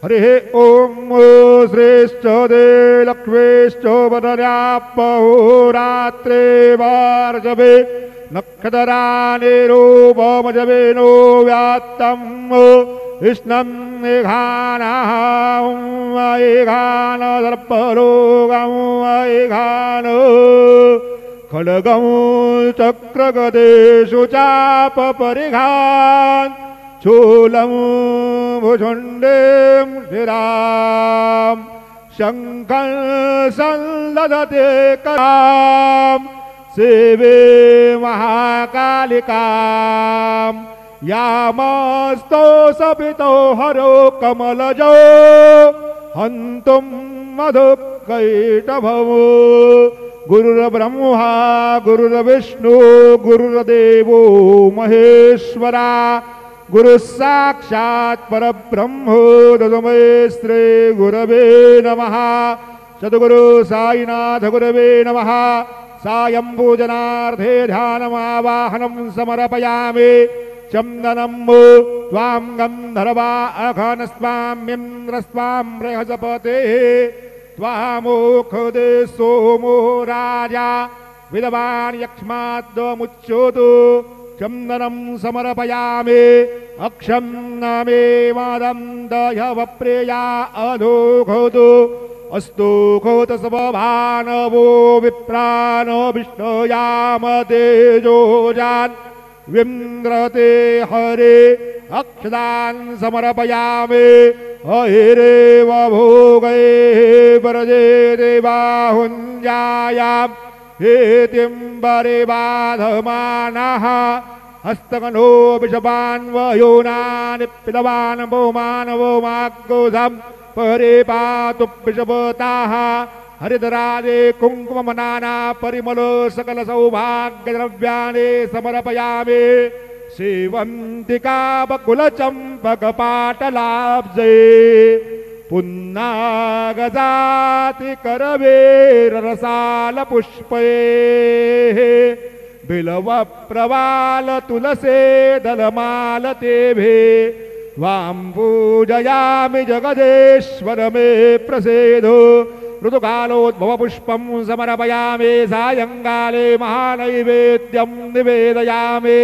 हरिः ॐ श्रेष्ठ दे लक्ष्मीश्च वदन्यापहोरात्रे वार्जवे नक्षत्रानिरूपमजवेनो व्यात्तम् कृष्णं एघान सर्परोगं एघान खड्गं चक्रगदेषु चापपरिघान् शूलं भुजुण्डीं शिरां शङ्खं संदधते करां सेवे महाकालिकां यामस्तो सपितो हरो कमलजो हन्तुं मधुकैटभवो गुरुर्ब्रह्मा गुरुर्विष्णु गुरुर्देवो महेश्वरा गुरु साक्षात् परब्रह्म तस्मै श्री गुरवे नमः। सद्गुरु साईनाथ गुरवे नमः। सायं पूजनार्थे ध्यानमावाहनं समर्पयामि। चन्दनं त्वां गन्धर्वा अघनस्वाम्यन्द्रस्वां बृहस्पते त्वामोखदे सोमो राजा विद्वान् यक्ष्माद्मुच्योतु। चन्दनं समर्पयामि। अक्षं नमे मादं दयवप्रिया अधोघोतु अस्तु घोत स्वभानवो विप्रानो विष्णुयाम तेजोजान् विन्द्रते हरे अक्षदान् समर्पयामि। अहिरेव भोगै वरदे देवाहुञ्जायां हेतिम्बरे बाधमानः हस्तकनो विषपान्वयोनानि पितवान् भौमानवोमाग्गोधं परे पातु विषपताः हरितराजे कुङ्कुमनाना परिमल सकल सौभाग्यद्रव्याणि समर्पयामि। सेवन्तिका बकुलचम्पकपाटलाब्जे पुन्नागजाति करवेररसाल पुष्पे बिलव प्रवाल तुलसे दलमाल तेभे त्वां पूजयामि जगदेश्वर मे प्रसेदो। ऋतुकालोद्भव पुष्पं समर्पयामि। सायंकाले महानैवेद्यं निवेदयामि।